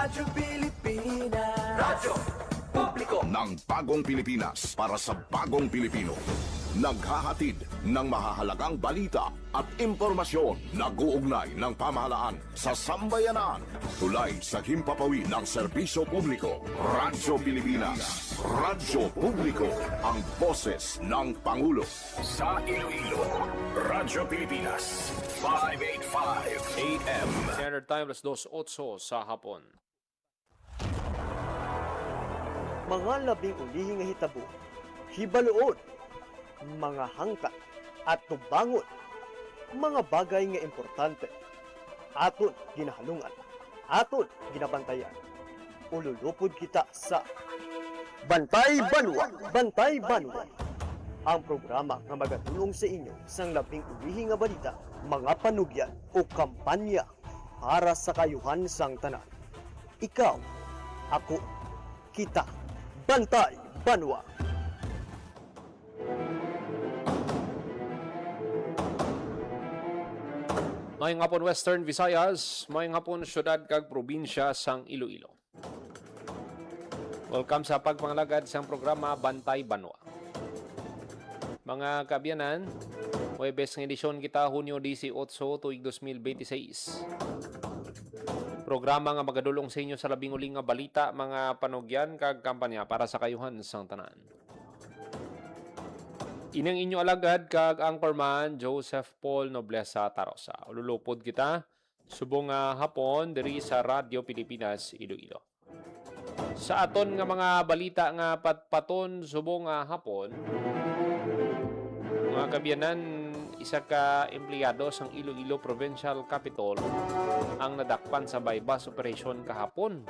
Radyo Pilipinas. Radyo Publiko ng bagong Pilipinas para sa bagong Pilipino. Naghahatid ng mahahalagang balita at impormasyon na guugnay ng pamahalaan sa sambayanan. Tulay sa himpapawi ng serbisyo publiko. Radyo Pilipinas. Radyo Publiko. Ang boses ng Pangulo. Sa Iloilo, Radyo Pilipinas. 585 AM. Standard Time, alas 2:08 sa hapon. Mga labing ulihing nga hitabo, hibaluon, mga hangkat at tubangon, mga bagay nga importante, aton ginahalungan, aton ginabantayan. Ululupod kita sa Bantay Banwa, Bantay Banwa, ang programa nga magatulong sa inyo sang labing ulihing nga balita, mga panugyan o kampanya para sa kayuhan sang tanan. Ikaw, ako, kita, Bantay Banwa. Mayong hapon Western Visayas, mayong hapon syudad kag probinsya sang Iloilo. Welcome sa pagpangalagad sang programa Bantay Banwa. Mga kabyanan, Huwebes ng edisyon kita Hunyo 18, tuig 2026. Programa nga magadulong sa inyo sa labing uling nga balita, mga panugyan kag kampanya para sa kayuhan sang tanan. Inang inyo alagad kag anchorman Joseph Paul Noblesa Tarosa. Ululupod kita subong hapon diri sa Radyo Pilipinas Iloilo. Sa aton nga mga balita nga patpaton subong hapon, mga kabyanan, isa ka empleyado sang Iloilo Provincial Capital ang nadakpan sa bypass operation kahapon.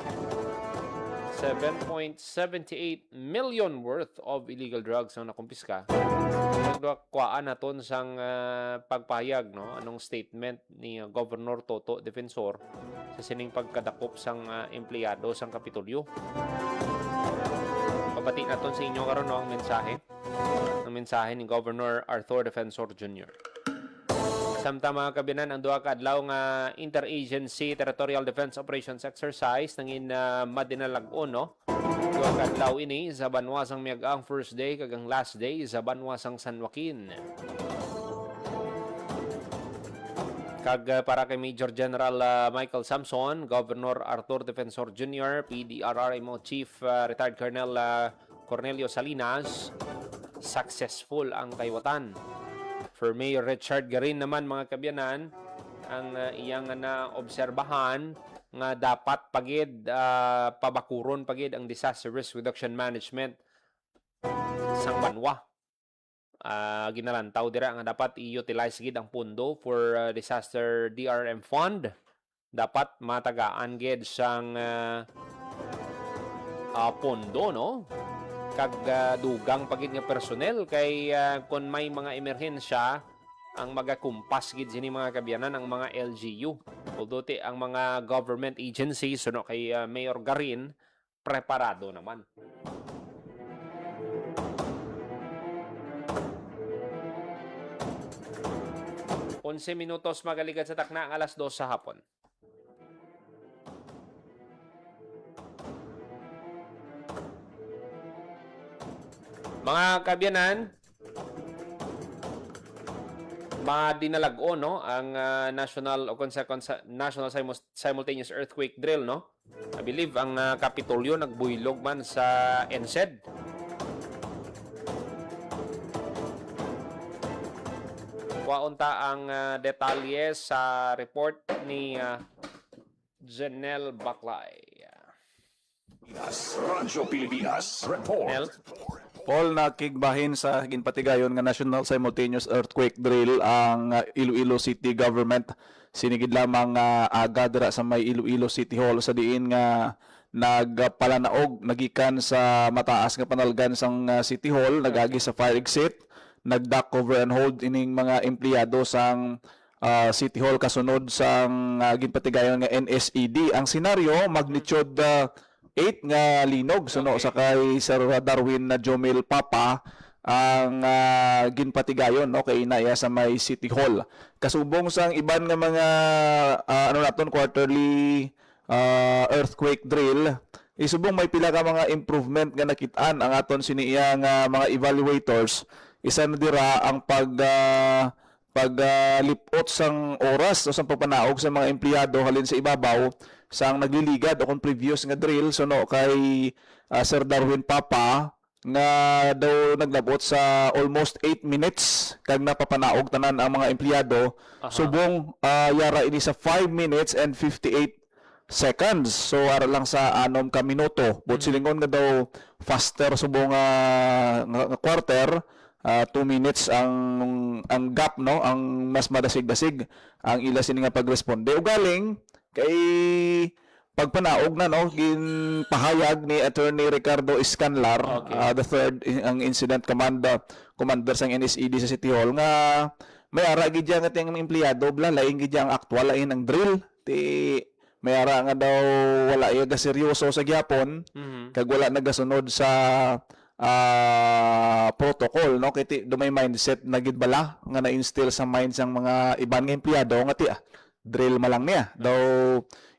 7.78 million worth of illegal drugs ang nakumpiska. Nagdakwaan naton sang pagpayag, no, anong statement ni Governor Toto Defensor sa sining pagkadakop sang empleyado sang Kapitolyo. Pabati naton sa inyo karon, no, ang mensahe ni Governor Arthur Defensor Jr. Samtama kabinan ang duha ka adlaw nga interagency territorial defense operations exercise nangin madinalag-on, no. Duha ka adlaw ini sa banwasang miag-ang first day kag ang last day sa banwasang San Joaquin. Kag para kay Major General Michael Samson, Governor Arthur Defensor Jr., PDRRMO Chief Retired Colonel Cornelio Salinas, successful ang kaywatan. For Mayor Richard Garin naman, mga kabyanan, ang iyang na-obserbahan nga dapat pagid pabakuron pagid ang disaster risk reduction management sang banwa. Ginalantaw dira nga dapat i-utilize gid ang pundo for disaster DRM fund. Dapat matagaan gid sang pondo, no? Kag dugang pagid nga personnel kay kung may mga emerhensya ang magakumpas gid sini mga kabyanan ang mga LGU. Although ang mga government agencies no kay Mayor Garin preparado naman. Onse minutos magaligad sa takna ang alas 2 sa hapon. Mga kabyanan, madinalag-on, no, ang national simultaneous earthquake drill, no. I believe ang Kapitolyo nagbuylog man sa NSED. Waunta ang detalye sa report ni Janelle Baclay. Radyo Pilipinas. Report. Nel? Paul, nakigbahin sa ginpatigayon nga National Simultaneous Earthquake Drill ang Iloilo City Government. Sinigid lamang aga dira sa may Iloilo City Hall sa diin nga nagpalanaog nagikan sa mataas nga panalgan sang City Hall, nagagi sa fire exit, nagduck cover and hold ining mga empleyado sang City Hall kasunod sang ginpatigayon nga NSED. Ang senaryo magnitude 8 nga linog suno sa kay Sir Darwin na Jomel Papa ang ginpatigayon, no, kay inaya sa may City Hall. Kasubong sang iban nga mga ano naton quarterly earthquake drill, isubong may pila ka mga improvement nga nakitaan ang aton siniya nga mga evaluators. Isa na dira ang paglipot sang oras o sang pagpanaog sa mga empleyado halin sa ibabaw sang nagliligad o kung previous nga drill suno kay Sir Darwin Papa nga daw naglabot sa almost 8 minutes kag napapanaog tanan ang mga empleyado. Subong yara ini sa 5 minutes and 58 seconds. So ara lang sa 6 ka minuto. But silingon nga daw faster subong nga quarter. 2 minutes ang gap, no, ang mas madasig-dasig ang ila sini nga pagresponde. O galing kay pagpanaog na, no, ginpahayag ni Attorney Ricardo Escanlar, the third ang incident commander sang NSED sa City Hall nga may ara gid nga tiyang empleyado laing gid ang actual lain ang drill ti may ara nga daw wala yaga seryoso sa gyapon kag wala nagasunod sa protocol, no, kay do may mindset na gid bala nga na-instill sa minds ang mga iban nga empleyado nga ti drill malang niya daw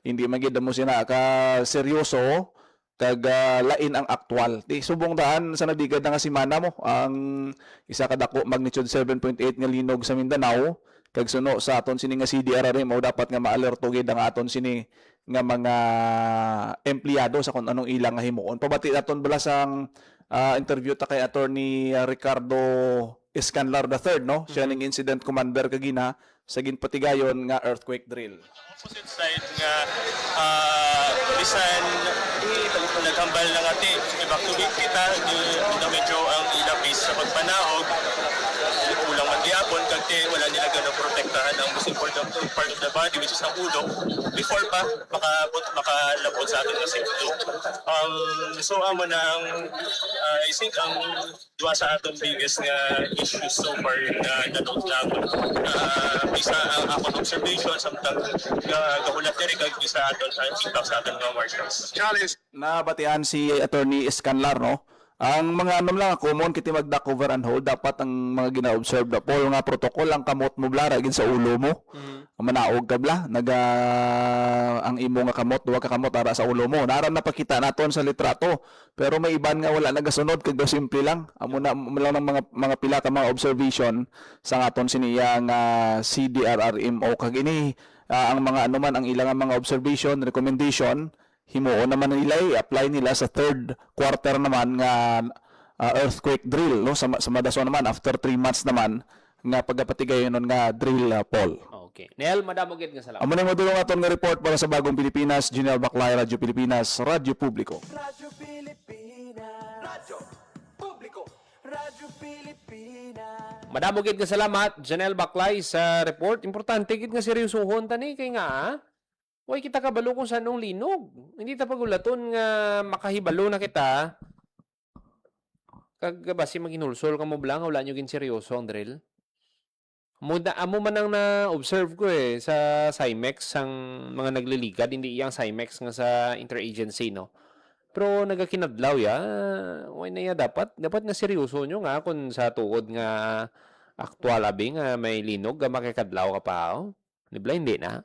hindi magid mo sina ka seryoso kag lain ang aktual. Ti subong daan sa nabigad nga semana mo ang isa ka dako magnitude 7.8 nga linog sa Mindanao kag suno sa aton sini nga CDRRM mo dapat nga maalerto gid ang aton sini nga mga empleyado sa kung anong ilang nga himuon. Pabati aton bala sang interview ta kay Attorney Ricardo Escanlar III, no? Siya ning incident commander kagina sa ginpatigayon nga earthquake drill. Opposite side nga bisan naghambal na nga ti evacuate kita na medyo ang ilang base sa pagpanaog kulang magyapon kag wala nila ganang protektahan ang most important part of the body which is ang ulo before pa makalabot sa atin kasi ito. So amo na ang I think ang duwa sa aton biggest nga issues so far na note lang isa ang akong observation samtang gahulat diri kag isa aton sa impact sa aton mga marshals. Nabatian si Attorney Escanlar, no? Ang mga lang common kiti magda cover and hold dapat ang mga gina-observe da pol nga protocol ang kamot mo blara gid sa ulo mo. Manaog ka bla ang imo nga kamot duwa ka kamot ara sa ulo mo. Naran na pakita naton sa litrato pero may iban nga wala nagasunod kag simple lang. Amo na lang ng mga pila ka mga observation sa aton siniya nga CDRRMO kag ini ang mga anuman ang ilang mga observation recommendation himuon naman nila i-apply nila sa third quarter naman nga earthquake drill, no, sa madason naman after 3 months naman nga pagapatigayon nun nga drill Paul. Okay. Nel, madamo gid nga salamat. Amo nang madulong aton nga report para sa Bagong Pilipinas, General Baclay, Radyo Pilipinas, Radyo Publiko. Radyo Pilipinas. Radyo Publiko. Radyo Pilipinas. Madamo gid nga salamat Janelle Baclay sa report. Importante gid nga seryosohon tani kay nga way kita kabalo kung saan nung linog. Hindi ta pagulaton nga makahibalo na kita. Kag basi maginulsol ka mo blang wala nyo gin seryoso ang drill. Amo man ang na-observe ko sa CIMEX ang mga nagliligad, hindi iyang CIMEX nga sa interagency, no. Pero nagakinadlaw ya, way na ya dapat nga seryoso nyo nga kung sa tuod nga aktual abi nga may linog nga makikadlaw ka pa. Nibla hindi na.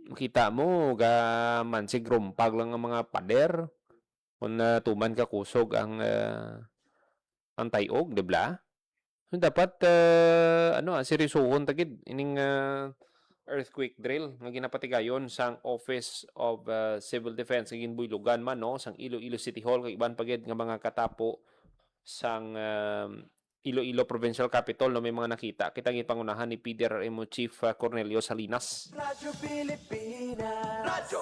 Kita mo ga mansig rumpag lang ang mga pader kung tuman ka kusog ang tayog, di ba? So, dapat seryosohon tagid ining earthquake drill nga ginapatigayon sang Office of Civil Defense nga ginbuylogan man, no, sang Iloilo City Hall kag iban pagid nga mga katapo sang Iloilo Provincial Capital, no, may mga nakita. Kita pangunahan ni PDRMO Chief Cornelio Salinas. Radyo Pilipinas. Radyo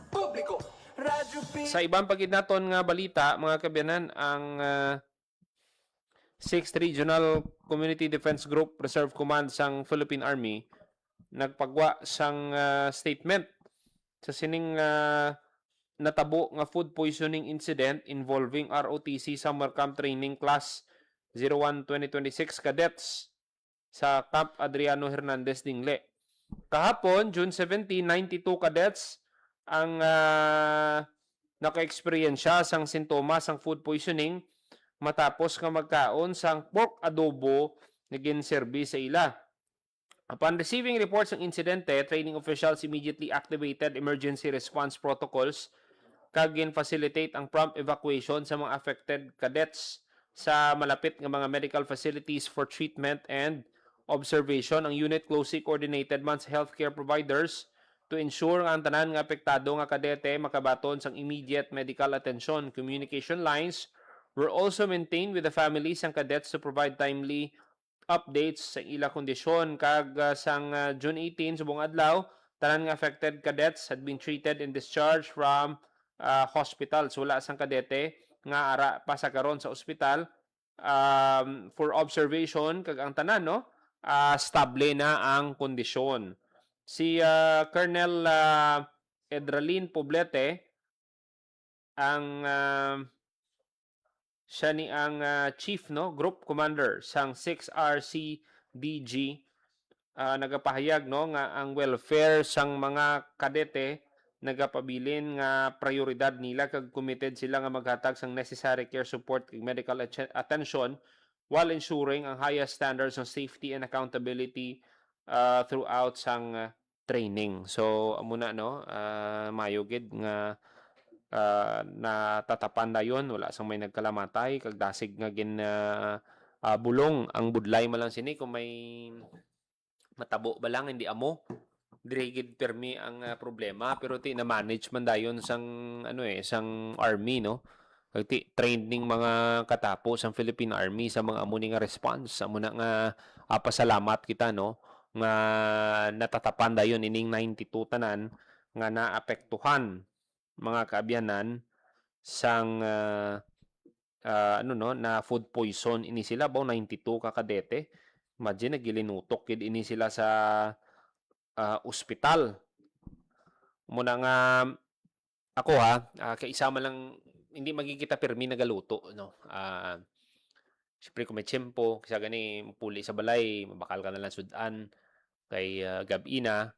Publiko. Radyo Pilipinas. Sa ibang pagid naton nga balita, mga kabyanan, ang 6th Regional Community Defense Group Reserve Command sang Philippine Army nagpagwa sang statement sa sining natabo nga food poisoning incident involving ROTC Summer Camp Training Class 01-2026 cadets sa Camp Adriano Hernandez Dingle. Kahapon, June 17, 92 cadets ang naka-experience sang sintomas sang food poisoning matapos nga magkaon sang pork adobo na ginserbi sa ila. Upon receiving reports ng insidente, training officials immediately activated emergency response protocols kag facilitate ang prompt evacuation sa mga affected cadets sa malapit nga mga medical facilities for treatment and observation. Ang unit closely coordinated man sa healthcare providers to ensure nga ang tanan nga apektado nga kadete makabaton sang immediate medical attention. Communication lines were also maintained with the families and cadets to provide timely updates sa ila kondisyon. Kag sang June 18 subong adlaw, tanan nga affected cadets had been treated and discharged from hospitals. Wala sang kadete nga ara pa sa karon sa ospital for observation kag ang tanan stable na ang kondisyon. Si Colonel Edralin Poblete ang siya ni ang chief group commander sang 6RCDG nagapahayag nga ang welfare sang mga kadete nagapabilin nga prioridad nila kag committed sila nga maghatag sang necessary care support kag medical attention while ensuring ang highest standards of safety and accountability throughout sang training. So amo na mayo gid nga natatapan na yon, wala sang may nagkalamatay kag dasig nga bulong ang budlay man lang sini kung may matabo ba lang hindi amo dirigid permi ang problema, pero ti na manage man dayon sang sang army kag ti training mga katapos ang Philippine Army sa mga amo ni nga response. Amo na nga pasalamat kita nga natatapan dayon ining 92 tanan nga naapektuhan mga kaabyanan sang na food poison ini sila 92 ka kadete. Imagine nagilinutok kid ini sila sa ospital. Muna nga ako kay isa man lang hindi magkikita permi nagaluto siyempre kung may tiyempo kasi gani puli sa balay mabakal ka na lang sudan kay gabi na,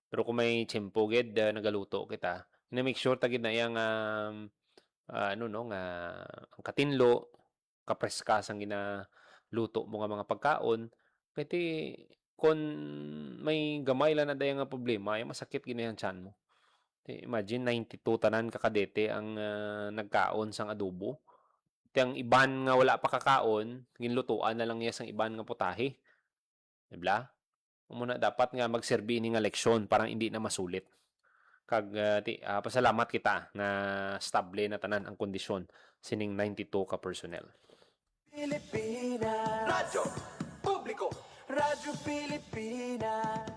pero kung may tiyempo gid nagaluto kita na make sure tagid na yang nga ang katinlo kapreska sang ginaluto mo nga mga pagkaon kay kon may gamay lang na dayang nga problema ay masakit ginayan tiyan mo. Imagine 92 tanan kakadete ang nagkaon sang adobo. Ang iban nga wala pa kakaon, ginlutuan na lang niya sang iban nga putahe. Diba? Muna dapat nga magserbi ni nga leksyon parang hindi na masulit. Kag pasalamat kita na stable na tanan ang kondisyon sining 92 ka personnel. Pilipinas Radyo Publiko Radyo Pilipinas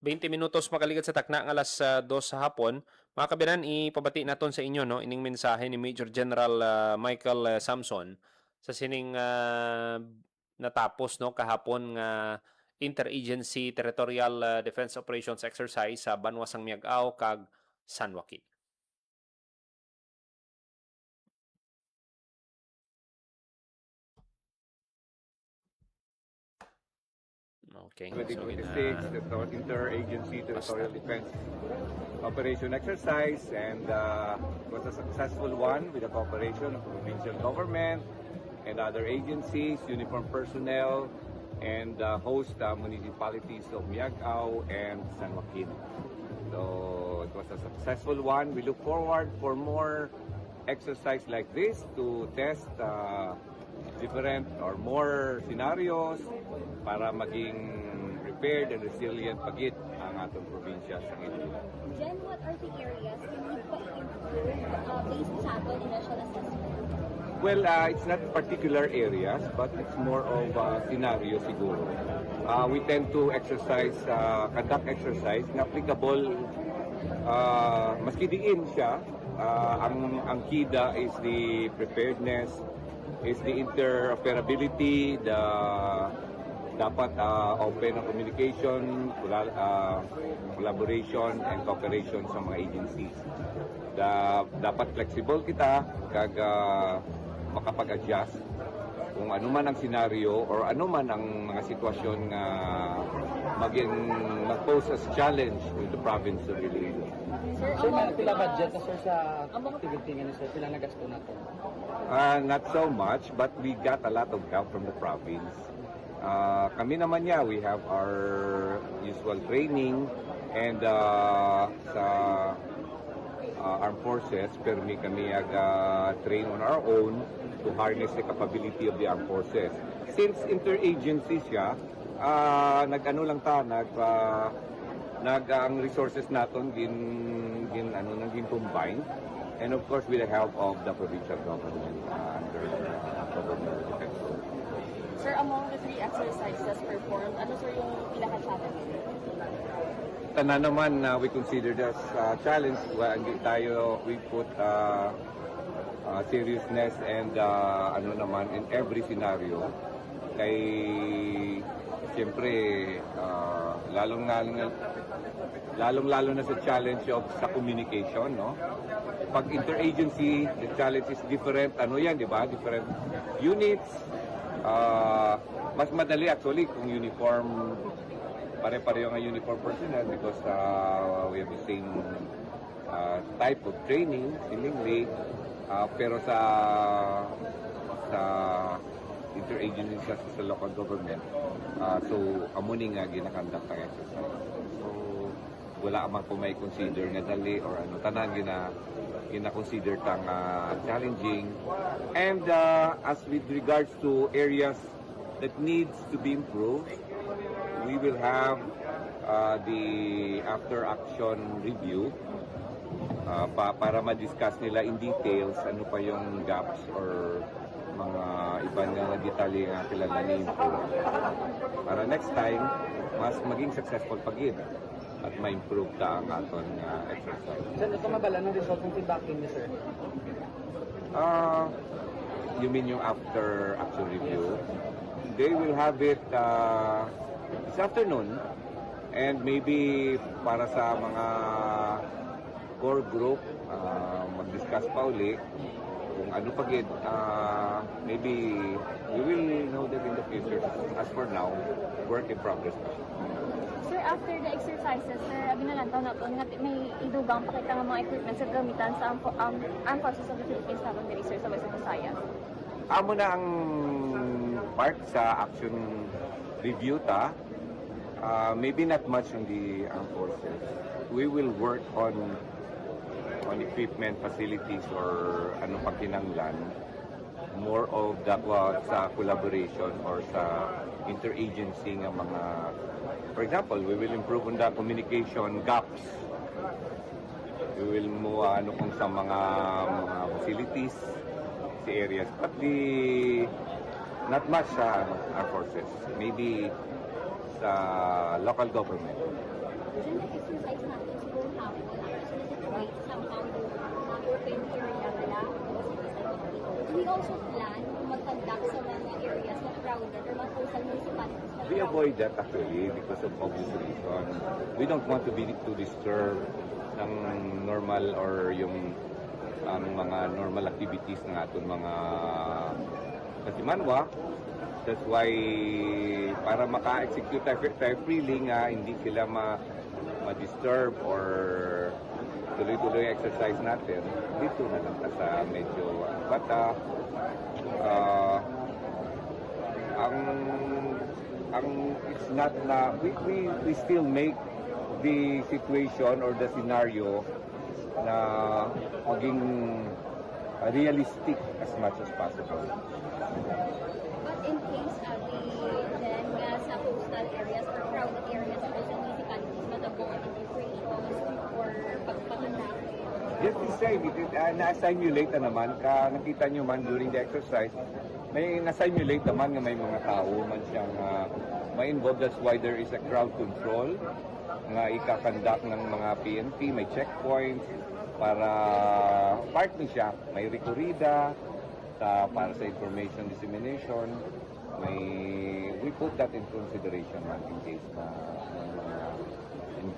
20 minutos makaligat sa takna ng alas 2 sa hapon. Mga kabinan, ipabati naton sa inyo ining mensahe ni Major General Michael Samson sa sining natapos kahapon nga Interagency Territorial Defense Operations Exercise sa Banwasang Miagao kag San Joaquin. Okay. 2026, the Interagency Territorial Defense Operation Exercise, and was a successful one with the cooperation of the provincial government and other agencies, uniformed personnel, and host municipalities of Miagao and San Joaquin. So it was a successful one. We look forward for more exercise like this to test different or more scenarios para maging prepared and resilient pagit ang atong probinsya sa Iloilo. Jen, what are the areas we need to improve based sa ating initial assessment? Well, it's not particular areas, but it's more of scenario siguro. We tend to conduct exercise na applicable, maski diin siya, ang KIDA is the preparedness, is the interoperability, the dapat open ang communication, collaboration, and cooperation sa mga agencies. Dapat flexible kita kag makapag-adjust kung ano man ang senaryo or ano man ang mga sitwasyon nga mag-pose as challenge to the province of Iloilo. Sir, may pila budget na sir sa activity nga ni sir, pila nagasto na to? Not so much, but we got a lot of help from the province. Kami naman niya, we have our usual training and sa armed forces, pero kami train on our own to harness the capability of the armed forces. Since interagency siya, nag-ano lang ta, ang resources natin naging combined, and of course with the help of the provincial government under Governor Defense. Sir, among the 3 exercises performed, ano sir yung pinaka-challenge? Tanan naman we consider as challenge. Hindi tayo, we put seriousness and in every scenario. Kay siyempre lalong-lalo na sa challenge of sa communication, no? Pag interagency, the challenge is different, di ba? Different units. Mas madali actually kung uniform, pare-pareho ang uniform personnel because we have the same type of training, seemingly. Pero sa interagency sa local government, so amuni nga ginakandak ang exercise. So wala man po may consider na dali or tanan gina-consider tang challenging. And as with regards to areas that needs to be improved, we will have the after action review para ma-discuss nila in details ano pa yung gaps or mga ibang detalye nga kailangan i-improve. Para next time, mas maging successful pagid at ma-improve ta ang aton exercise. Sir, ito mabala ng result ng feedback niyo, sir? You mean yung after action review? They will have it this afternoon, and maybe para sa mga core group, mag-discuss pa uli kung ano pagid. Maybe we will know that in the future. As for now, work in progress. Sir, after the exercises, sir, binalantaw na po nga may idugang pakita ng mga equipment sa gamitan sa Armed Forces of the Philippines natin diri, sir, sa Western Visayas. Amo na ang part sa action review ta. Maybe not much on the armed forces. We will work on equipment, facilities, or ano pang kinanglan. More of that sa collaboration or sa interagency ng mga. For example, we will improve on the communication gaps. We will mo kung sa mga facilities, sa areas, but not much sa our forces. Maybe sa local government. During the exercise natin, siguro hapon, wait, somehow open area nila. Do we also plan to mag-conduct sa mga areas na crowded or mga coastal municipalities? We avoid that actually because of obvious reason. We don't want to disturb ng normal or yung mga normal activities ng aton mga kasimanwa. That's why para maka-execute tayo freely nga hindi sila ma-disturb or tuloy-tuloy exercise natin, dito na lang sa medyo bata. It's not na we still make the situation or the scenario na maging realistic as much as possible. But in case then sa coastal areas or crowded areas or sa municipalities, matagong infiltrations or pagpapanak. Just to say, na-simulate na naman, nakita nyo man during the exercise, may na-simulate naman nga may mga tao man siyang ma-involved. That's why there is a crowd control nga ikakandak ng mga PNP, may checkpoints para part ni siya, may recorrida para sa information dissemination, we put that in consideration man in case na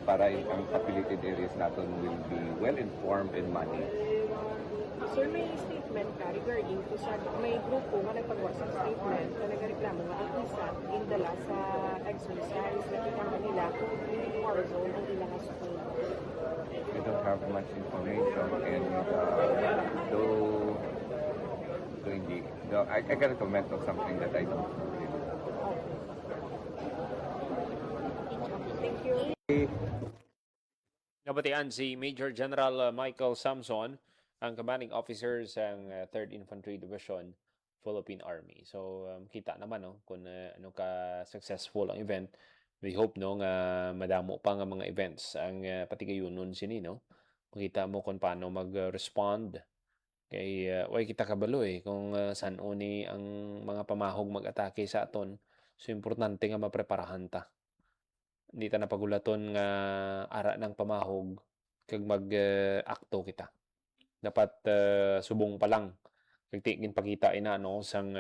para ang populated areas natin will be well informed and managed. Sir, may statement ka regarding to sa may grupo nga nagpagawa sa statement na nagreklamo nga ang isa indala sa exercise na kitang nila kung hindi war zone ang ilang school. I don't have much information and though hindi, I cannot comment on something that I don't know. Nabatian si Major General Michael Samson, ang commanding officer sa 3rd Infantry Division, Philippine Army. So, kita naman kung ano ka successful ang event. We hope nga madamo pa nga mga events ang patigayunon sini, no? Makita mo kung paano mag-respond. Kay way kita kabalo kung saan ni ang mga pamahog mag-atake sa aton. So, importante nga mapreparahan ta. Hindi ta napagulaton nga ara ng pamahog kag mag-akto kita. Dapat subong pa lang kag tingin pakita ina sang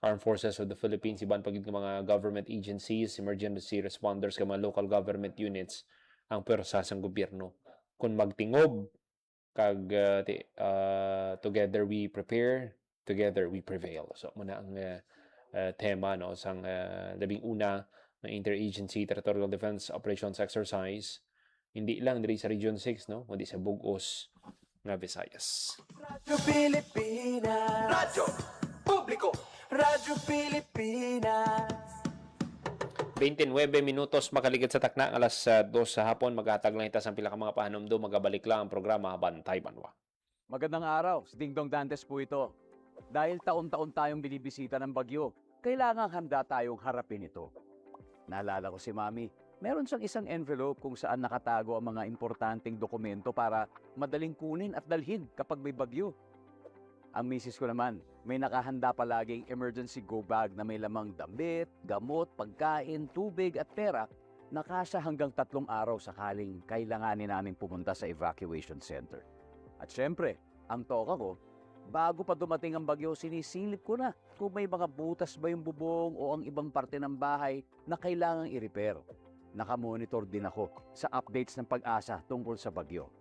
Armed Forces of the Philippines, iban pagid mga government agencies, emergency responders, mga local government units ang pwersa sang gobyerno. Kung magtingob kag together we prepare, together we prevail. So muna ang tema sang labing una na Interagency Territorial Defense Operations Exercise, hindi lang diri sa Region 6, kundi sa Bugos nga Visayas. Radyo Pilipinas. Radyo Publiko. Radyo Pilipinas. 29 minutos makaligid sa takna, alas 2 sa hapon, maghatag lang ita sa pila ka mga pahanumdo, magabalik lang ang programa Bantay Banwa. Magandang araw, si Dingdong Dantes po ito. Dahil taon-taon tayong binibisita ng bagyo, kailangan handa tayong harapin ito. Naalala ko si Mami, meron siyang isang envelope kung saan nakatago ang mga importanteng dokumento para madaling kunin at dalhin kapag may bagyo. Ang misis ko naman, may nakahanda palaging emergency go bag na may lamang damit, gamot, pagkain, tubig at pera na kasya hanggang 3 araw sakaling kailanganin namin pumunta sa evacuation center. At syempre, ang toka ko, bago pa dumating ang bagyo, sinisilip ko na kung may mga butas ba yung bubong o ang ibang parte ng bahay na kailangang i-repair. Nakamonitor din ako sa updates ng Pag-asa tungkol sa bagyo.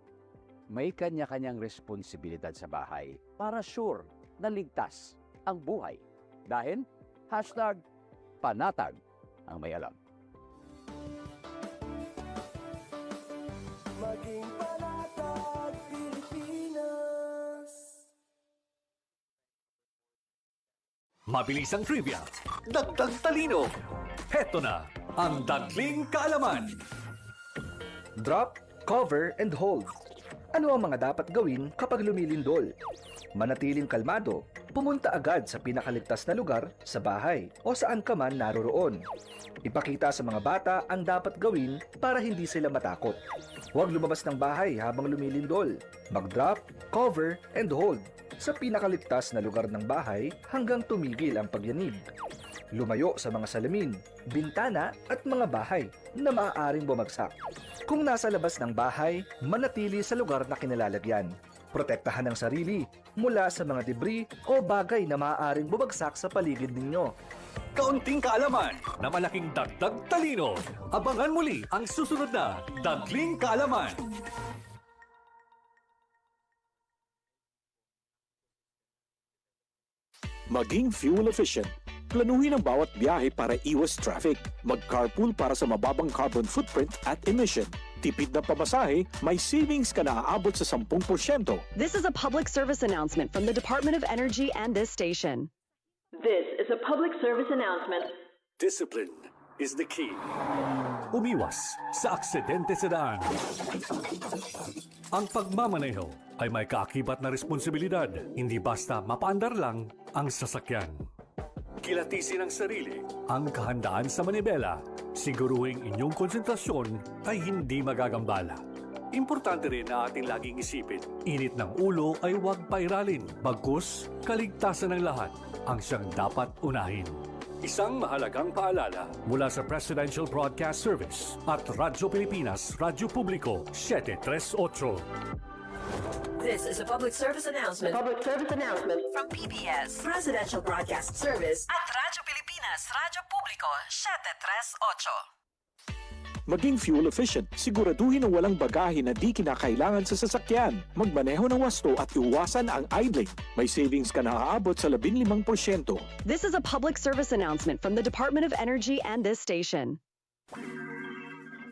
May kanya-kanyang responsibilidad sa bahay para sure na ligtas ang buhay. Dahil, #panatag ang may alam. Maging panatag Pilipinas. Mabilis ang trivia, dagdag talino. Heto na ang Dagling Kaalaman. Drop, cover, and hold. Ano ang mga dapat gawin kapag lumilindol? Manatiling kalmado, pumunta agad sa pinakaligtas na lugar sa bahay o saan ka man naroroon. Ipakita sa mga bata ang dapat gawin para hindi sila matakot. Huwag lumabas ng bahay habang lumilindol. Mag-drop, cover, and hold sa pinakaligtas na lugar ng bahay hanggang tumigil ang pagyanig. Lumayo sa mga salamin, bintana at mga bahay na maaaring bumagsak. Kung nasa labas ng bahay, manatili sa lugar na kinalalagyan. Protektahan ang sarili mula sa mga debris o bagay na maaaring bumagsak sa paligid ninyo. Kaunting kaalaman na malaking dagdag talino. Abangan muli ang susunod na Dagling Kaalaman. Maging fuel efficient. Planuhin ang bawat biyahe para iwas traffic. Mag-carpool para sa mababang carbon footprint at emission. Tipid na pamasahe, may savings ka na aabot sa 10%. This is a public service announcement from the Department of Energy and this station. This is a public service announcement. Discipline is the key. Umiwas sa aksidente sa daan. Ang pagmamaneho ay may kaakibat na responsibilidad. Hindi basta mapaandar lang ang sasakyan. Kilatisin ang sarili, ang kahandaan sa manibela. Siguruhing inyong konsentrasyon ay hindi magagambala. Importante rin na ating laging isipin, init ng ulo ay huwag pairalin. Bagkus, kaligtasan ng lahat ang siyang dapat unahin. Isang mahalagang paalala mula sa Presidential Broadcast Service at Radyo Pilipinas, Radyo Publiko, 738. This is a public service announcement. Public service announcement from PBS, Presidential Broadcast Service at Radyo Pilipinas, Radyo Publiko, 738. Maging fuel efficient, siguraduhin na walang bagahe na di kinakailangan sa sasakyan. Magmaneho ng wasto at iwasan ang idling. May savings ka na aabot sa 15%. This is a public service announcement from the Department of Energy and this station.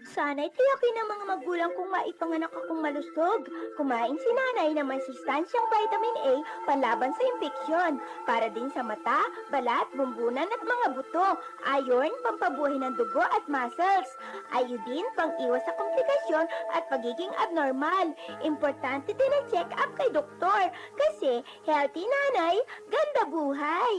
Sana'y tiyakin ng mga magulang kong maipanganak akong malusog. Kumain si nanay ng may sustansyang vitamin A panlaban sa impeksyon. Para din sa mata, balat, bumbunan at mga buto. Iron, pampabuhay ng dugo at muscles. Iodine, pang-iwas sa komplikasyon at pagiging abnormal. Importante din ang check-up kay doktor. Kasi healthy nanay, ganda buhay.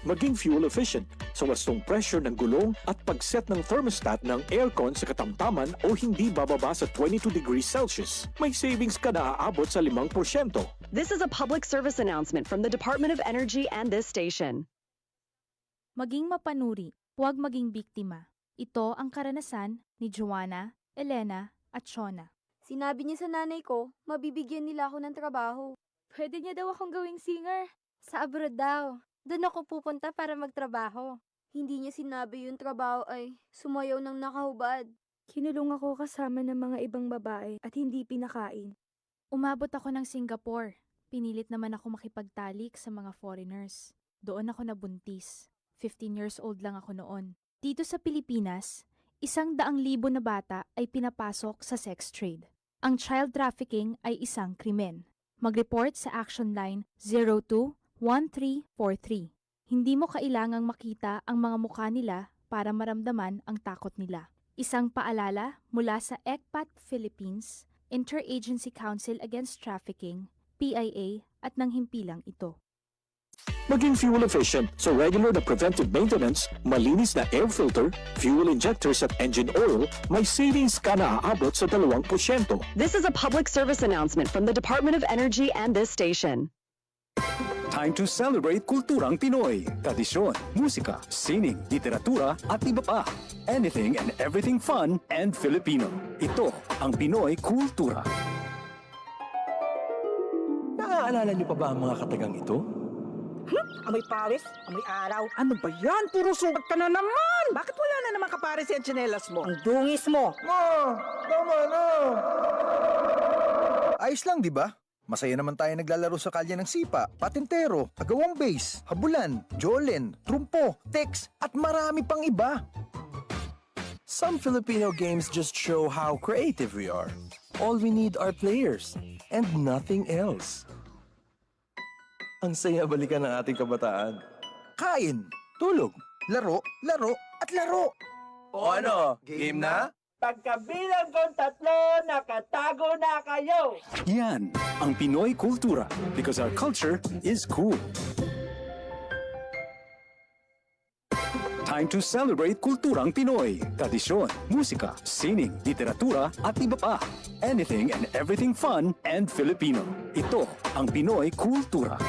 Maging fuel efficient sa wastong pressure ng gulong at pag-set ng thermostat ng aircon sa katamtaman o hindi bababa sa 22 degrees Celsius. May savings ka na aabot sa 5%. This is a public service announcement from the Department of Energy and this station. Maging mapanuri, huwag maging biktima. Ito ang karanasan ni Joanna, Elena at Shona. Sinabi niya sa nanay ko, mabibigyan nila ako ng trabaho. Pwede niya daw akong gawing singer. Sa abroad daw. Doon ako pupunta para magtrabaho. Hindi niya sinabi yung trabaho ay sumayaw ng nakahubad. Kinulong ako kasama ng mga ibang babae at hindi pinakain. Umabot ako ng Singapore. Pinilit naman ako makipagtalik sa mga foreigners. Doon ako nabuntis. 15 years old lang ako noon. Dito sa Pilipinas, 100,000 na bata ay pinapasok sa sex trade. Ang child trafficking ay isang krimen. Mag-report sa Action Line 02-1343. Hindi mo kailangang makita ang mga mukha nila para maramdaman ang takot nila. Isang paalala mula sa ECPAT Philippines, Interagency Council Against Trafficking, PIA at ng himpilang ito. Maging fuel efficient sa regular na preventive maintenance, malinis na air filter, fuel injectors at engine oil, may savings ka na aabot sa 2%. This is a public service announcement from the Department of Energy and this station. Time to celebrate kulturang Pinoy. Tradisyon, musika, sining, literatura at iba pa. Anything and everything fun and Filipino. Ito ang Pinoy Kultura. Naaalala niyo pa ba ang mga katagang ito? Amoy pawis, amoy araw. Ano ba yan? Puro sugat ka na naman! Bakit wala na naman kapares yung tsinelas mo? Ang dungis mo! Ma! Tama na! Ayos lang, di ba? Masaya naman tayo naglalaro sa kalye ng sipa, patintero, agawang base, habulan, jolen, trumpo, text, at marami pang iba. Some Filipino games just show how creative we are. All we need are players and nothing else. Ang saya balikan ng ating kabataan. Kain, tulog, laro, laro, at laro. O ano, game na? Pagkabilang kong 3, nakatago na kayo! Yan ang Pinoy Kultura because our culture is cool. Time to celebrate kulturang Pinoy. Tradisyon, musika, sining, literatura at iba pa. Anything and everything fun and Filipino. Ito ang Pinoy Kultura.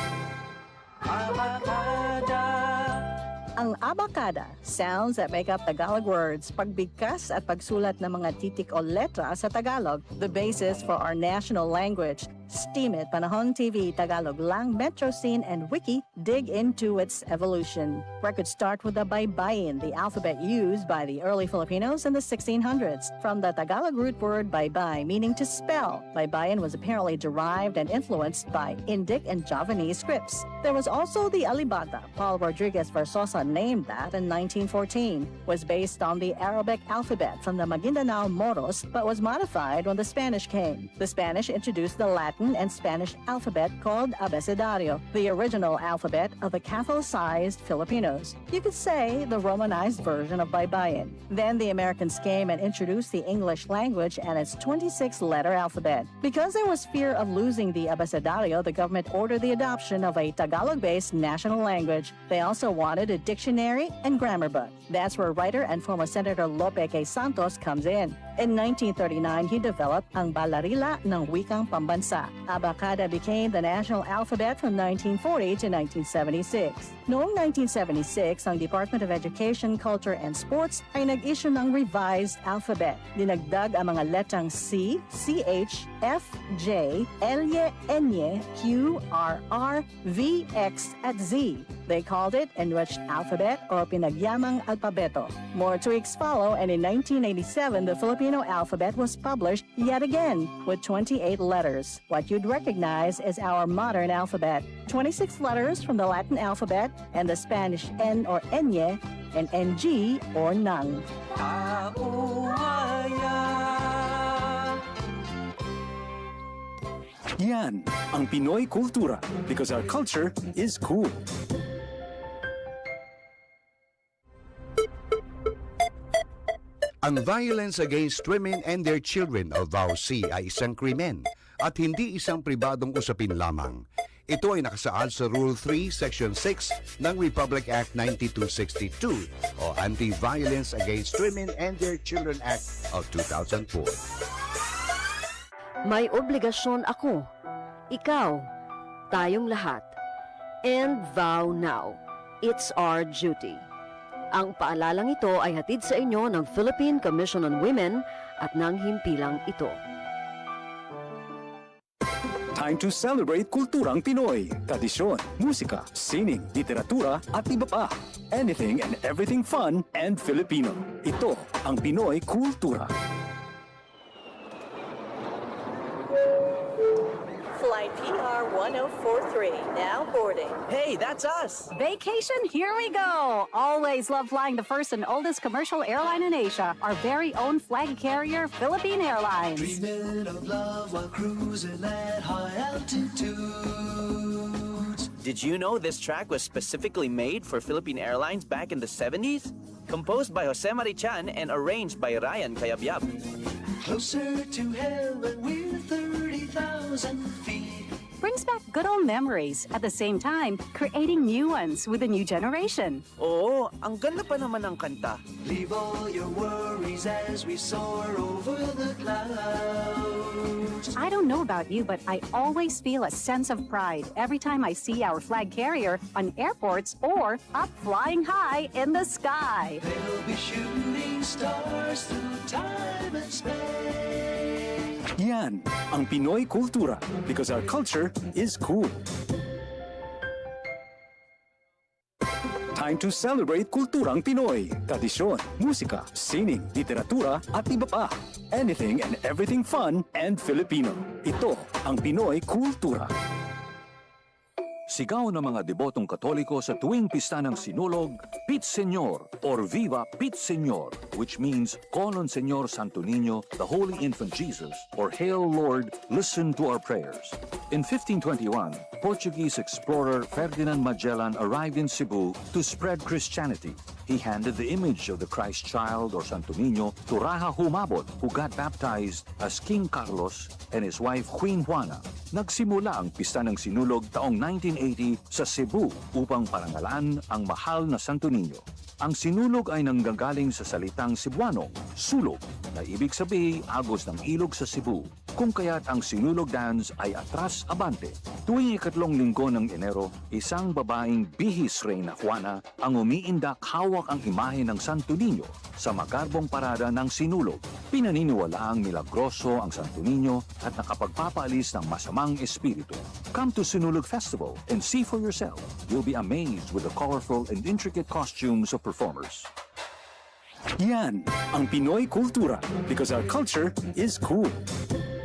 Ang abacada, sounds that make up Tagalog words, pagbigkas at pagsulat ng mga titik o letra sa Tagalog, the basis for our national language. Steam It, Panahon TV, Tagalog Lang, Metro Scene, and Wiki dig into its evolution. Records start with the baybayin, the alphabet used by the early Filipinos in the 1600s. From the Tagalog root word baybay, meaning to spell, baybayin was apparently derived and influenced by Indic and Javanese scripts. There was also the alibata. Paul Rodriguez Versosa named that in 1914. Was based on the Arabic alphabet from the Maguindanao Moros, but was modified when the Spanish came. The Spanish introduced the Latin and Spanish alphabet called abecedario, the original alphabet of the Catholicized Filipinos. You could say the Romanized version of baybayin. Then the Americans came and introduced the English language and its 26-letter alphabet. Because there was fear of losing the abecedario, the government ordered the adoption of a Tagalog-based national language. They also wanted a dictionary and grammar book. That's where writer and former Senator Lope K. Santos comes in. In 1939, he developed ang Balarila ng Wikang Pambansa. Abacada became the national alphabet from 1940 to 1976. Noong 1976, ang Department of Education, Culture, and Sports ay nag-issue ng revised alphabet. Dinagdag ang mga letrang C, CH, F, J, L, N, Q, R, V, X, at Z. They called it Enriched Alphabet or Pinagyamang Alpabeto. More tweaks follow, and in 1987, the Filipino alphabet was published yet again with 28 letters. What you'd recognize is our modern alphabet. 26 letters from the Latin alphabet and the Spanish N or Enye and NG or Nang. Yan ang Pinoy kultura because our culture is cool. Ang violence against women and their children o VAUC ay isang krimen at hindi isang pribadong usapin lamang. Ito ay nakasaad sa Rule 3, Section 6 ng Republic Act 9262 o Anti-Violence Against Women and Their Children Act of 2004. May obligasyon ako, ikaw, tayong lahat. And vow now. It's our duty. Ang paalalang ito ay hatid sa inyo ng Philippine Commission on Women at ng himpilang ito. Time to celebrate kulturang Pinoy. Tradisyon, musika, sining, literatura at iba pa. Anything and everything fun and Filipino. Ito ang Pinoy kultura. Flight PR 1043, now boarding. Hey, that's us! Vacation, here we go! Always love flying the first and oldest commercial airline in Asia, our very own flag carrier, Philippine Airlines. Dreaming of love while cruising at high altitudes. Did you know this track was specifically made for Philippine Airlines back in the 70s? Composed by Jose Marichan and arranged by Ryan Cayabyab. Closer to heaven with 30,000 feet. Brings back good old memories, at the same time, creating new ones with a new generation. Oo, ang ganda pa naman ng kanta. Leave all your worries as we soar over the clouds. I don't know about you, but I always feel a sense of pride every time I see our flag carrier on airports or up flying high in the sky. They'll be shooting stars through time and space. Yan ang Pinoy kultura because our culture is cool. Time to celebrate kulturang Pinoy. Tradisyon, musika, sining, literatura at iba pa. Anything and everything fun and Filipino. Ito ang Pinoy kultura. Sigaw ng mga debotong Katoliko sa tuwing pista ng Sinulog, Pit Señor or Viva Pit Señor, which means Call on Señor Santo Niño, the Holy Infant Jesus, or Hail Lord, listen to our prayers. In 1521, Portuguese explorer Ferdinand Magellan arrived in Cebu to spread Christianity. He handed the image of the Christ child or Santo Niño to Raja Humabot, who got baptized as King Carlos and his wife Queen Juana. Nagsimula ang pista ng Sinulog taong 1980 sa Cebu upang parangalan ang mahal na Santo Niño. Ang sinulog ay nanggagaling sa salitang Cebuano, sulog, na ibig sabihin agos ng ilog sa Cebu, kung kaya't ang sinulog dance ay atras abante. Tuwing ikatlong linggo ng Enero, isang babaeng bihis Reyna Juana ang umiindak hawak ang imahe ng Santo Niño sa magarbong parada ng sinulog. Pinaniniwalaang milagroso ang Santo Niño at nakapagpapaalis ng masamang espiritu. Come to Sinulog Festival and see for yourself. You'll be amazed with the colorful and intricate costumes of performers. Yan ang Pinoy kultura because our culture is cool.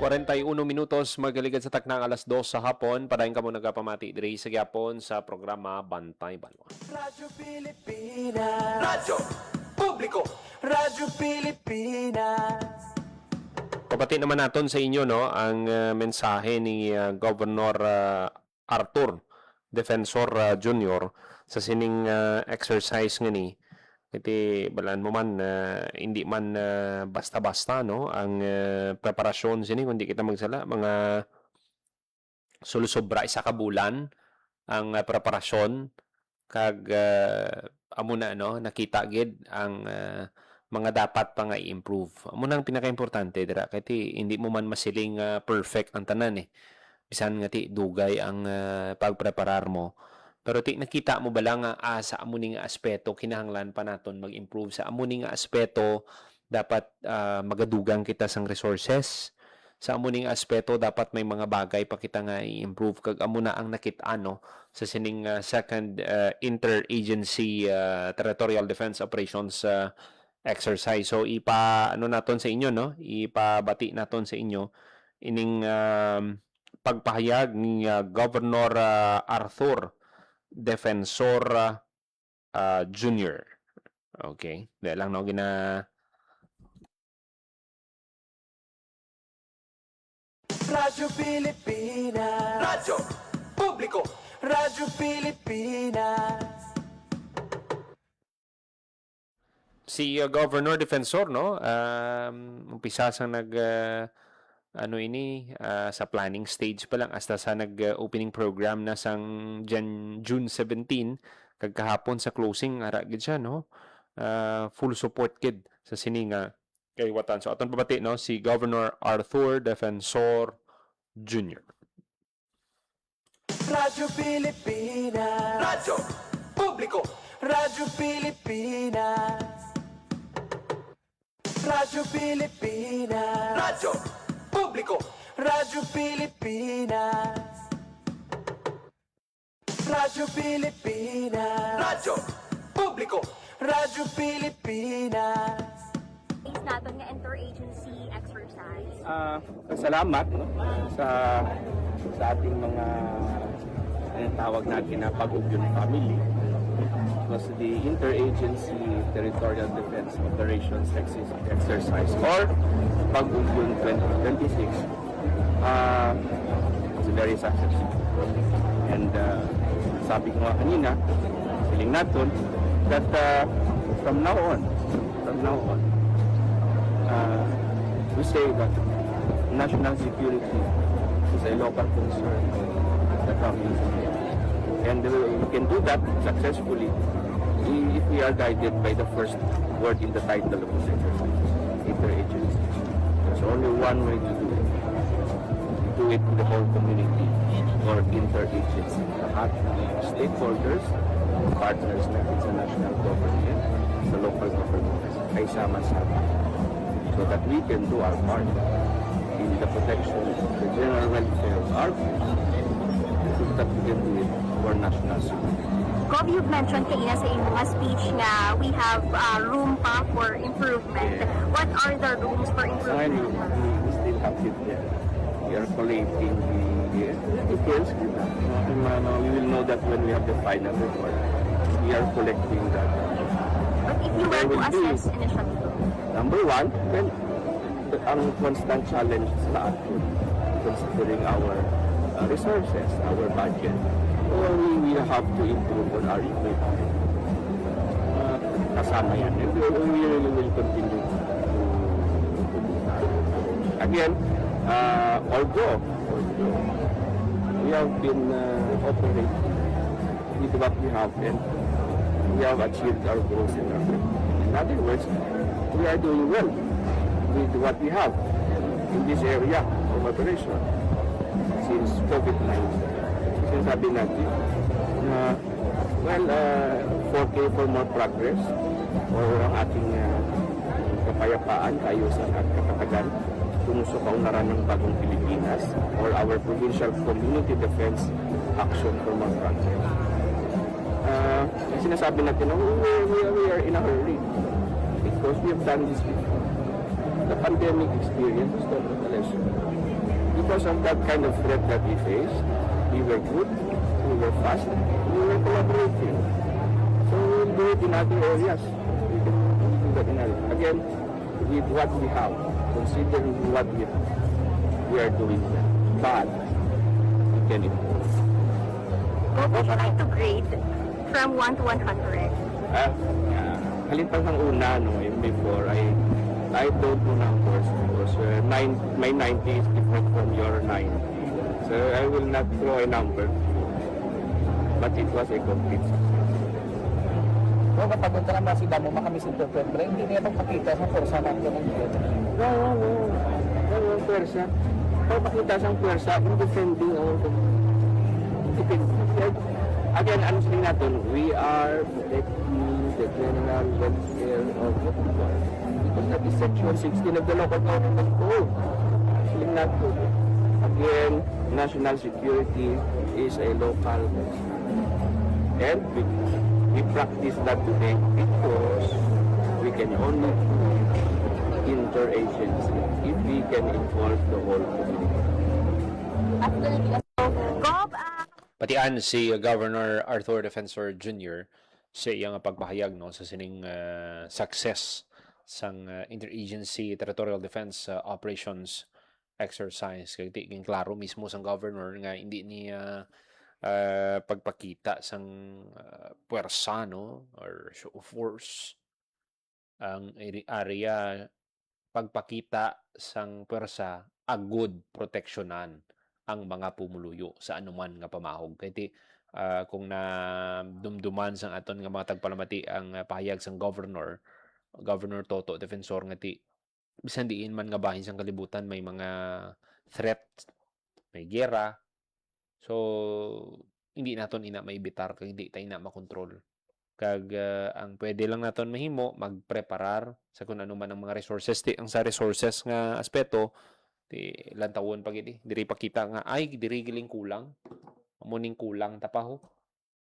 41 minutos magaligad sa taknang alas 2 sa hapon. Padayon ka mo nagapamati diri sa gyapon sa programa Bantay Balwa. Radyo Pilipinas. Radyo Publiko. Radyo Pilipinas. Kapati naman naton sa inyo no ang mensahe ni Governor Arthur Defensor Jr. sa sining exercise nga ni. Iti balaan mo man hindi man basta-basta no ang preparasyon sini kundi kita magsala mga sulusobra isa ka bulan ang preparasyon kag amo na no nakita gid ang mga dapat pa nga i-improve. Amo nang pinaka-importante dira kay hindi mo man masiling perfect ang tanan bisan nga ti dugay ang pagpreparar mo. Pero nakita mo ba lang sa amuning aspeto kinahanglan pa naton mag-improve sa amuning aspeto dapat magadugang kita sang resources sa amuning aspeto dapat may mga bagay pa kita nga i-improve kag amo na ang nakit-an no sa sining second interagency territorial defense operations exercise. So ano naton sa inyo no, ipabati naton sa inyo ining pagpahayag ni Governor Arthur Defensor Jr. Okay, dahil lang no Radyo Pilipinas. Radyo Publiko. Radyo Pilipinas. si Governor Defensor no umpisa sa sa planning stage pa lang hasta sa opening program na sang June 17 kag kahapon sa closing ara gid siya no full support kid sa sininga kay watan. So aton pabati no si Governor Arthur Defensor Jr. Radyo Pilipinas. Radyo Publiko. Radyo Pilipinas. Radyo Pilipinas. Radyo Publiko. Radyo Pilipinas. Radyo Pilipinas. Radyo Publiko. Radyo Pilipinas. Natin nga interagency exercise. Salamat no, sa ating mga tawag natin na Pag-Ugyun family. Because the Interagency Territorial Defense Operations Exercise or Pag-Ugyun 2026 is very successful. And sabi ko nga kanina, feeling natin that from now on, we say that national security is a local concern of the province. And we can do that successfully if we are guided by the first word in the title of this exercise, interagency. There's only one way to do it. Do it in the whole community or interagency. Lahat ng stakeholders, partners natin sa national government, sa local government, ay sama-sama. So that we can do our part in the protection of the general welfare of our people, so that we can do it for national security. Gov, you've mentioned kanina sa inyong speech na we have room pa for improvement. Yeah. What are the rooms for improvement? We still have it there. We are collating the details. We will know that when we have the final report. We are collecting that. But if you were to assess initially, number one, well, ang constant challenge sa atin, considering our resources, our budget, we have to improve on our equipment. Kasama yan. And we really will continue to do that. Again, although we have been operating with what we have, and we have achieved our goals in our life. In other words, we are doing well with what we have in this area of operation since COVID-19. Sinasabi natin na, for more progress or ang ating kapayapaan, kaayusan at katatagan tungo sa kaunlaran ng bagong Pilipinas or our provincial community defense action for more progress. Sinasabi natin na we are in a hurry because we have done this before. The pandemic experience is not a lesson. Because of that kind of threat that we faced, we were good, we were fast, we were collaborating. So we will do it in other areas. We can do that in other. Again, with what we have, considering what we are doing well. But we can improve. what would you like to grade from 1 to 100? Halitan ng una, before, I don't know numbers because my 90 is different from your 90. So I will not throw a number. But it was a complete success. Kung kapag punta naman si Damo makamis ng September, hindi niya magpakita sa forsa natin ng dito. No, pwersa. Pagpakita sa pwersa in defending our again, ano sabihin natin, we are protecting the general welfare of the people. Because that is Section 16 of the Local Government Code. actually not good. Again, national security is a local concern. And we practice that today because we can only do interagency if we can involve the whole community. Patian si Governor Arthur Defensor Jr. sa iyang pagpahayag no sa sining success sang interagency territorial defense operations exercise. Kaya tingin klaro mismo sang governor nga hindi niya pagpakita sang puwersa no or show of force ang area pagpakita sang puwersa agud proteksyonan ang mga pumuluyo sa anuman nga pamahog. Kaya kung na dumduman sang aton nga mga tagpalamati ang pahayag sang Governor Toto Defensor nga ti bisan diin man nga bahin sang kalibutan may mga threat, may gera. So hindi naton ina maibitar kag hindi tayo na makontrol. Kag ang pwede lang naton mahimo magpreparar sa kung ano man ang mga resources ang sa resources nga aspeto ti lantawon pag diri pakita nga ay diri giling kulang amuning kulang tapaho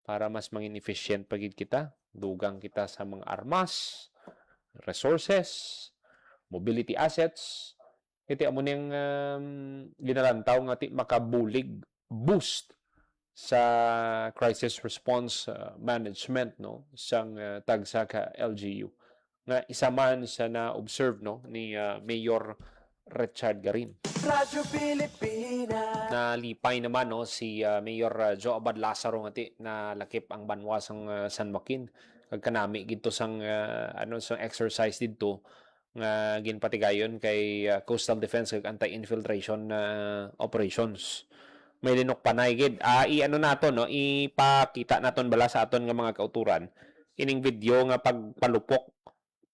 para mas mangin efficient pagid kita dugang kita sa mga armas resources mobility assets iti amuning ginalantaw nga ti makabulig boost sa crisis response management no sang tagsa ka LGU nga isa man sa na-observe no ni Mayor Richard Garin. Radyo Pilipinas. Nalipay naman no si Mayor Joe Abad Lazaro ngati na lakip ang banwa sang San Joaquin kag kanami gidto sang sang exercise didto nga ginpatigayon kay Coastal Defense kag anti-infiltration operations. May linok panay gid. I-ano naton no ipakita naton bala sa aton nga mga kauturan ining video nga pagpalupok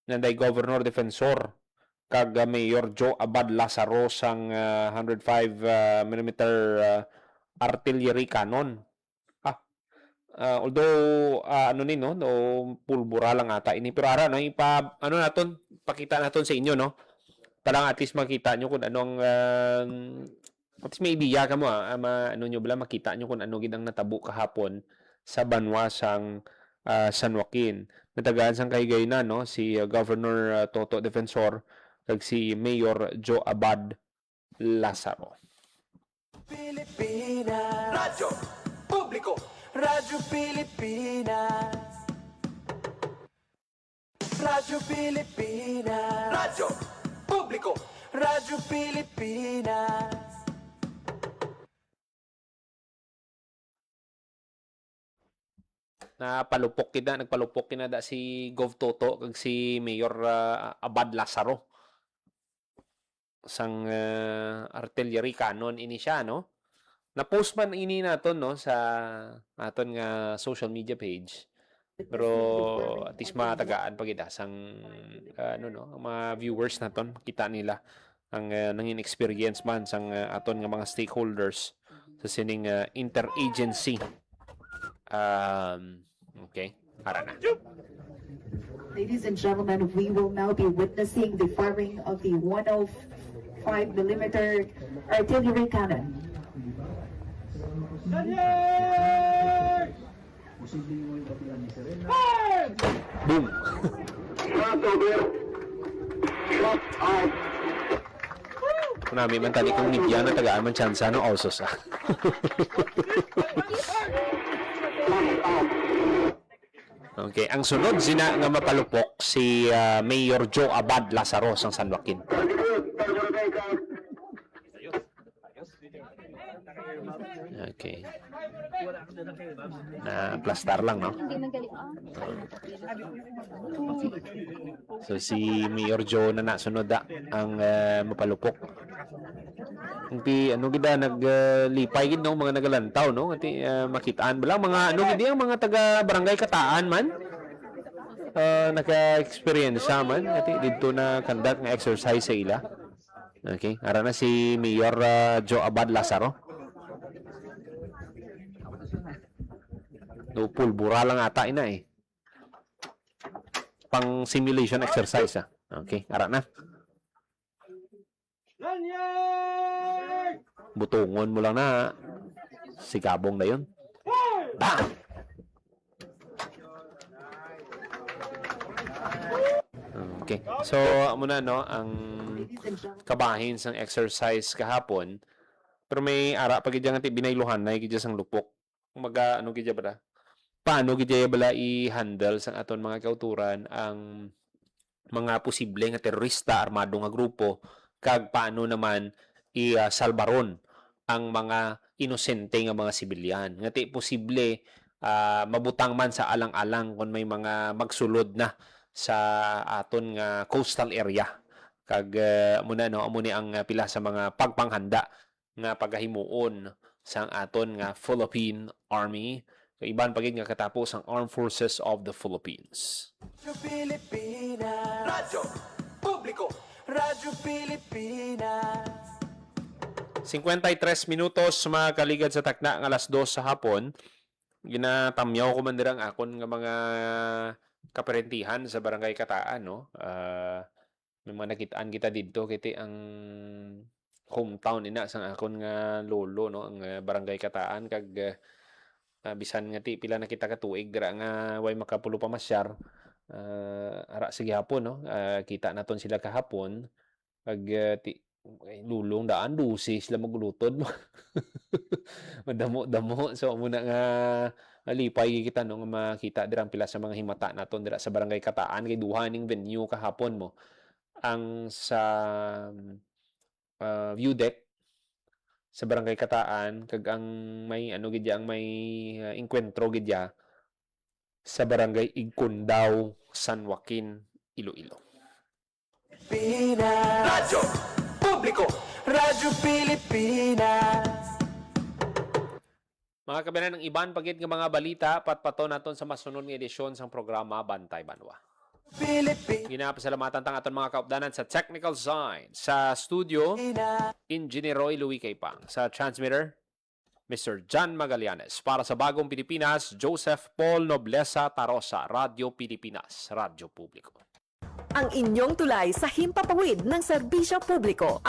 nanday Governor Defensor kag Mayor Joe Abad Lazaro sang 105 mm artillery cannon. Although ano ni no, pulbura lang ata ini pero ara no ano naton pakita naton sa inyo no. Para at least makita nyo kung anong at least may idea ka mo ano nyo bala makita nyo kung ano gid ang natabo kahapon sa banwa sang San Joaquin. Natagaan sang kahigayunan no si Governor Toto Defensor kag si Mayor Joe Abad Lazaro. Pilipinas. Radyo Publiko. Radyo Pilipinas. Radyo Pilipinas. Radyo Publiko. Radyo Pilipinas. Nagpalupok kinada si Gov Toto kag si Mayor Abad Lazaro sang artillery cannon ini siya no. Na-post man ini naton no sa aton nga social media page. Pero at least matagaan pagida sang mga viewers naton kita nila ang nangin experience man sang aton nga mga stakeholders sa sining interagency. Okay, para na. Ladies and gentlemen, we will now be witnessing the firing of the 105mm artillery cannon. Boom! Kunami man tali kong nibya na tagaan man tsansa no osos Okay, ang sunod sina nga mapalupok si Mayor Joe Abad Lazaro sang San Joaquin. Okay. Na plastar lang, no? So si Mayor Joe na nasunod ang mapalupok. Hindi ano gida naglipay gid no mga nagalantaw no ati makitaan bala mga ano gid ang mga taga barangay Kataan man naka-experience man ati didto na conduct nga exercise sa ila. Okay, ara na si Mayor Joe Abad Lazaro. No pulbura lang ata ina pang simulation exercise Okay, ara na. Butungon mo lang na. Sigabong na yun. Bang! Okay. So, muna no, ang kabahin sang exercise kahapon. Pero may ara pag gidya nga binayluhan na gidya sang lupok. Maga ano gidya ba? Paano gidya bala i-handle sang aton mga kauturan ang mga posible nga terorista armado nga grupo kag paano naman i-salbaron ang mga inosente nga mga sibilyan. Ngati posible mabutang man sa alang-alang kung may mga magsulod na sa aton nga coastal area. Kag muna no amo ni ang pila sa mga pagpanghanda nga pagahimuon sang aton nga Philippine Army. Iban pagid nga katapos ang Armed Forces of the Philippines. Pilipinas. Radyo Publiko. Radyo Pilipinas. 53 minutos mga kaligad sa takna nga alas 2 sa hapon. Ginatamyaw ko man dirang akon nga mga kaparentihan sa Barangay Kataan, no? May mga nakitaan kita dito kiti ang hometown ina sang akon nga lolo, no, ang Barangay Kataan kag bisan nga ti pila na kita katuig dira nga way makapulo pa masyar. Ara sige hapon, no? Kita naton sila kahapon kag ti lulong daan dusi sila maglutod. Madamo-damo so muna nga alipay kita no nga makita dirang pila sa mga himata naton dira sa Barangay Kataan kay duha ning venue kahapon mo ang sa view deck sa Barangay Kataan kag ang may ano gidya ang may enkwentro gidya sa Barangay Igcundao, San Joaquin, Iloilo. Radyo Publiko. Radyo Pilipinas. Mga kabayan ng iban pagit nga mga balita patpato naton sa masunod nga edisyon sang programa Bantay Banwa. Ginapasalamatan tang aton mga kaupdanan sa technical side. Sa studio, Engineer Roy Louis Caipang. Sa transmitter, Mr. John Magallanes. Para sa Bagong Pilipinas, Joseph Paul Noblesa Tarosa, Radyo Pilipinas, Radyo Publiko. Ang inyong tulay sa himpapawid ng serbisyo publiko.